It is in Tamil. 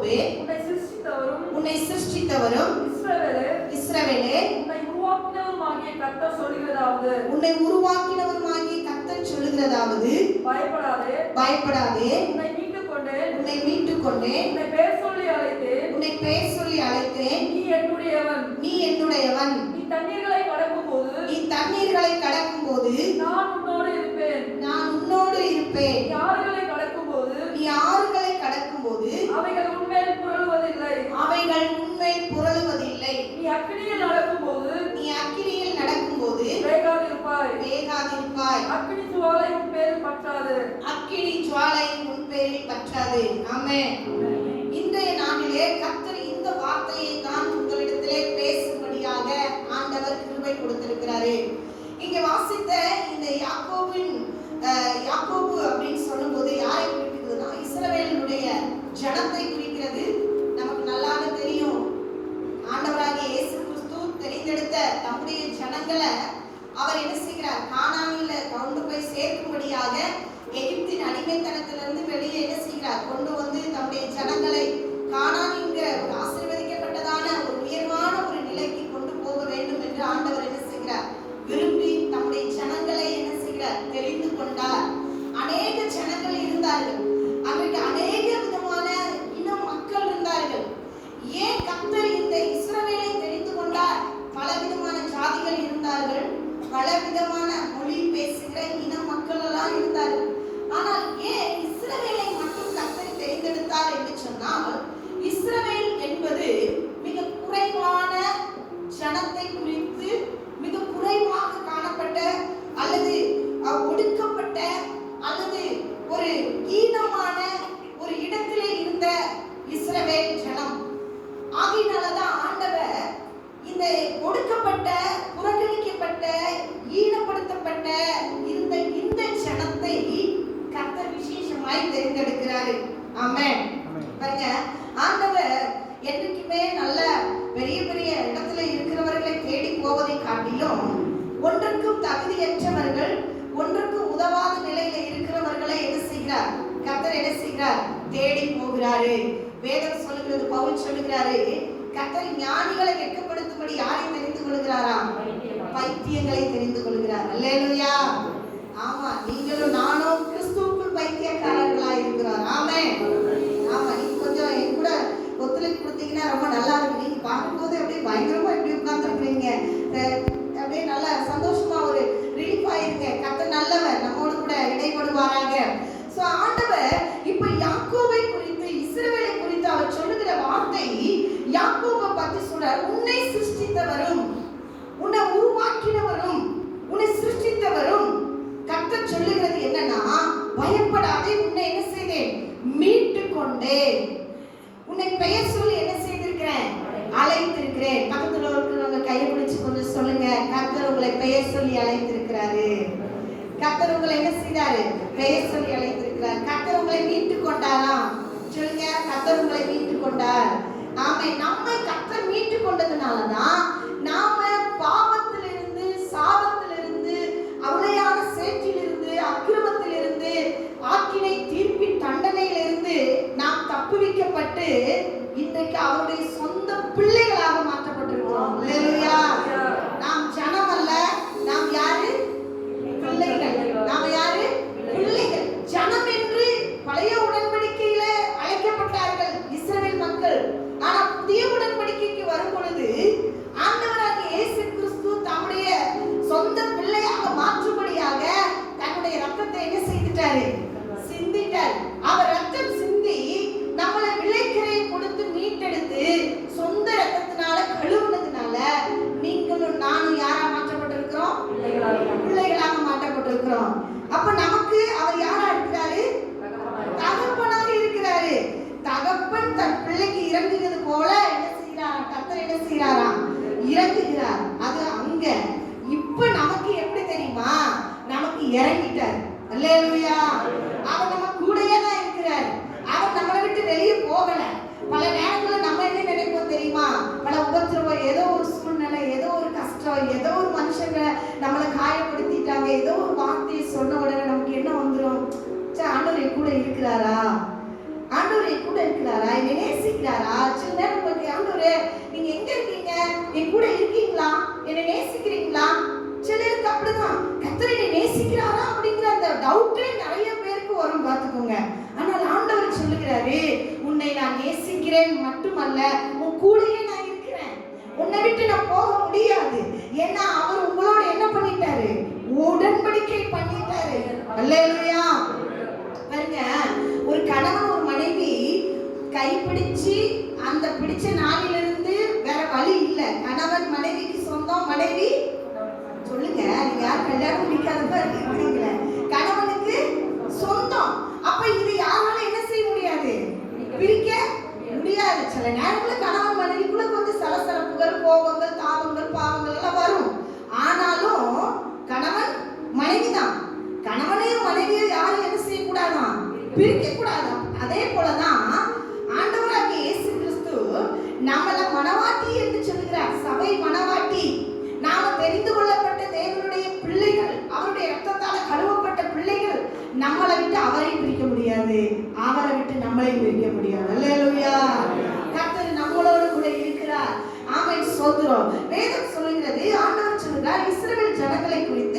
யாக்கோபே, உன்னை சிருஷ்டித்தவரும் இஸ்ரவேலே, உன்னை உருவாக்கினவருமாகிய கர்த்தர் சொல்லுகிறதாவது, பயப்படாதே, உன்னை மீட்டுக் கொண்டேன், உன்னை பெயர் சொல்லி அழைத்தேன், நீ என்னுடையவன், நீ தண்ணீர்களை கடக்கும்போது நான் உன்னோடு இருப்பேன், நீ ஆறுகளை கடக்கும்போது அவைகள் உன்மேல் புரளுவதில்லை, நீ அக்கினியில் நடக்கும்போது வேகாதிருப்பாய், அக்கினி ஜுவாலை உன் பேரில் பற்றாது. ஆமென். இன்றைய நாளிலே கர்த்தர் இந்த வார்த்தையை தான் உங்களிடத்திலே பேசும்படியாக ஆண்டவர் கிருபை கொடுத்திருக்கிறாரு. இங்கே வாசித்த இந்த யாக்கோபு அப்படின்னு சொல்லும்போது யாரை குறிக்கிறதுனா இஸ்ரவேலினுடைய ஜனத்தை குறிக்கிறது. நமக்கு நல்லாக தெரியும், ஆண்டவராகிய இயேசு கிறிஸ்து தெரிந்தெடுத்த தம்முடைய ஜனங்களை அவர் என்ன செய்கிறார், கானானில கொண்டு போய் சேர்க்கும்படியாக எகிப்தின் அடிமைத்தனத்திலிருந்து வெளியே என்ன செய்கிறார், கொண்டு வந்து தம்முடைய ஜனங்களை கானானிங்கிற ஒரு ஆசீர்வதிக்கப்பட்டதான ஒரு உயர்வான ஒரு நிலைக்கு கொண்டு போக வேண்டும் என்று ஆண்டவர் என்ன செய்கிறார், விரும்பி தம்முடைய ஜனங்களை என்ன செய்கிறார், தெரிந்து கொண்டார். அநேக ஜனங்கள் இருந்தார்கள், அன்றைக்கு அநேக விதமான இனம் மக்கள் இருந்தார்கள். ஏன் கர்த்தர் இந்த இஸ்ரவேலை தெரிந்து கொண்டார்? பல விதமான ஜாதிகள் இருந்தார்கள், பல விதமான மொழி பேசுகிற இன மக்கள் எல்லாம் இருந்தார்கள். ஆனால் ஏன் இஸ்ரவேலை மட்டும் கர்த்தர் தெரிந்தெடுத்தார் என்று சொன்னால், இஸ்ரவேல் என்பது மிக குறைவான ஜனத்தை குறித்து, மிக குறைவாக காணப்பட்ட அல்லது ஒடுக்கப்பட்ட அல்லது ஒரு ஈனமான ஒரு இடத்திலே இருந்த இஸ்ரவேல் ஜனம். ஆகையினாலதான் ஆண்டவர் இந்த ஒடுக்கப்பட்ட, புறக்கணிக்கப்பட்ட, ஈனப்படுத்தப்பட்ட இருந்த இந்த ஜனத்தை கர்த்தர் விசேஷமாய் தெரிந்தெடுக்கிறாரு. ஆமென். பாருங்க, ஆண்டவர் என்றைக்குமே நல்ல பெரிய பெரிய இடத்துல இருக்கிறவர்களை தேடி போவதை காட்டிலும் ஒன்றுக்கும் தகுதியற்றவர்கள், ஒன்றுக்கும் உதவாத நிலையில இருக்கிறவர்களை என்ன செய்கிறார், கர்த்தர் என்ன செய்கிறார், தேடி போகிறாரு. வேதம் சொல்லுகிறது, பவுல் சொல்லுகிறாரு, கர்த்தர் ஞானிகளை வெட்கப்படுத்தும்படி யாரை தெரிந்து கொள்கிறாராம், பைத்தியங்களை தெரிந்து கொள்கிறார். அல்லேலூயா. ஆமா, நீங்களும் நானும் கிறிஸ்துவுக்குள் பைத்தியக்காரர்களாய் இருக்கிறார். ஆமென். ஆமா, நீங்க கொஞ்சம் என் கூட ஒத்துழைப்பு கொடுத்தீங்கன்னா ரொம்ப நல்லா இருக்கு. நீங்க பார்க்கும்போது அப்படியே பயங்கரமா இப்படி உட்கார்ந்துருக்கீங்க, அப்படியே நல்லா சந்தோஷமா ஒரு ரிலீஃப் ஆயிருங்க. கர்த்தர் நல்லவர், நம்மோடு கூட இடைப்படுவாராக. சோ ஆண்டவர் இப்ப யாக்கோபை குறித்து, இஸ்ரவேலை குறித்து அவர் சொல்லுகிற வார்த்தை, யாக்கோபை பத்தி சொல்றார். உன்னை சிருஷ்டித்தவரும், உன்னை உருவாக்கினவரும், உன்னை சிருஷ்டித்தவரும் கர்த்தர் சொல்லுகிறது என்னன்னா, பயப்படாதே, உன்னை என்ன செய்தேன், மீட்டு கொண்டேன், உன்னை பெயர் சொல்லி என்ன செய்திருக்கிறேன், அழைத்திருக்கிறேன். பக்கத்துல இருக்கிறவங்க கையை பிடிச்சு கொஞ்சம் சொல்லுங்க, கர்த்தர் உங்களை பெயர் சொல்லி அழைத்திருக்கிறாரு. கர்த்தர் உங்களை என்ன செய்தாரு, பெயர் சொல்லி அழைத்திருக்கிறார். கர்த்தர் உங்களை மீட்டு கொண்டாராம். சொல்லுங்க, கர்த்தர் உங்களை மீட்டு கொண்டார். ஆமென். நம்மை கர்த்தர் மீட்டு கொண்டதுனாலதான் நாம பாவத்திலிருந்து, சாபத்திலிருந்து, அவளையான சேற்றிலிருந்து, அக்கிரமத்திலிருந்து, ஆக்கினை தீர்ப்பின் தண்டனையிலிருந்து நாம் தப்புவிக்கப்பட்டு இன்றைக்கு அவருடைய சொந்த பிள்ளைகளாக மாற்றப்பட்டிருக்கிறோம். அல்லேலூயா. நாம் ஜனம் அல்ல, நாம் யாரு, பிள்ளைகள். நாம் யாரு, பிள்ளைகள். ஜனம் என்று பழைய உடன்படிக்கையில அழைக்கப்பட்டார்கள் இஸ்ரவேல் மக்கள். ஆனா புதிய உடன்படிக்கைக்கு வரும் பொழுது ஆண்டவராகிய இயேசு கிறிஸ்து தம்முடைய சொந்த பிள்ளையாக மாற்றும்படியாக தன்னுடைய ரத்தத்தை என்ன செய்துட்டாரு, சிந்திட்டார். அவர் ரத்தம் சிந்தி நம்மளை விலைக்கரை கொடுத்து மீட்டெடுத்து சொந்த ரத்தத்தினால கழுவுனதுனால நீங்களும் நானும் யாரா மாற்றப்பட்டிருக்கிறோம், பிள்ளைகளாக மாற்றப்பட்டிருக்கிறோம். அப்ப நமக்கு அவர் யாரா இருக்கிறாரு, தகப்பனாக இருக்கிறாரு. தகப்பன் தன் பிள்ளைக்கு இறங்குகிறது போல என்ன செய்யறார், கர்த்தர் என்ன செய்யறாரா, இறங்குகிறார். அது அங்க. இப்ப நமக்கு எப்படி தெரியுமா, நமக்கு இறங்கிட்டார். அல்லேலூயா. அவர் நம்ம கூடயே தான் இருக்கிறார். அவர் நம்மளை விட்டு வெளியே போகல. பல நேரத்துல நம்ம என்ன நினைப்போம் தெரியுமா, பல உபத்திரவம், ஏதோ ஒரு சூழ்நிலை, ஏதோ ஒரு கஷ்டம், ஏதோ ஒரு மனுஷங்க நம்மளை காயப்படுத்திட்டாங்க, ஏதோ ஒரு வார்த்தையை சொன்ன உடனே நமக்கு என்ன வந்துடும், ஆண்டவர் என் கூட இருக்கிறாரா, ஆண்டவர் என் கூட இருக்கிறாரா, என்னை நேசிக்கிறாரா, நான் நேசிக்கிறேன் மட்டுமல்ல, உன் கூடயே நான் இருக்கிறேன். உன்னை விட்டு நான் போக முடியாது. ஏன்னா அவர் உங்களோட என்ன பண்ணிட்டாரு? உடன்படிக்கை பண்ணிட்டாரு. அல்லேலூயா. பாருங்க, ஒரு கணவன் ஒரு மனைவி கைப்பிடிச்சு அந்த பிடிச்ச நாளிலிருந்து வேற வழி இல்லை. கணவன் மனைவிக்கு சொந்தம், மனைவி சொல்லுங்க, நீங்க யார் கல்யாணம் முடிக்காத இருக்கீங்களே, கணவனுக்கு சொந்தம். அப்ப இது யாரால என்ன செய்ய முடியாது? பிரிக்க முடியாது. சில நேரத்துல கணவன் மனைவிக்குள்ள கொஞ்சம் சலசலப்புகள், கோபங்கள், தாபங்கள், பாவங்கள் எல்லாம் வரும். ஆனாலும் கணவன் மனைவி தான். கணவனையும் மனைவியும் யாரும் என்ன செய்யக்கூடாதான்? பிரிக்க கூடாதான். அதே போலதான் ஆண்டவராகிய இயேசு கிறிஸ்து நம்மள மனவாட்டி என்று சொல்லுகிறார். சபை மனவாட்டி. நாம தெரிந்து கொள்ளப்பட்ட தேவனுடைய பிள்ளைகள், அவருடைய ரத்தத்தால கழுவப்பட்ட பிள்ளைகள். நம்மளை விட்டு அவரையும் பிரிக்க முடியாது, அவரை விட்டு நம்மளையும் பிரிக்க முடியாது. அல்லேலூயா. கர்த்தர் நம்மளோடு கூட இருக்கிறார். ஆமென், ஸ்தோத்திரம். வேதம் சொல்லுகிறது, ஆண்டவர் சொல்லுகிறார், இஸ்ரவேல் ஜனங்களை குறித்து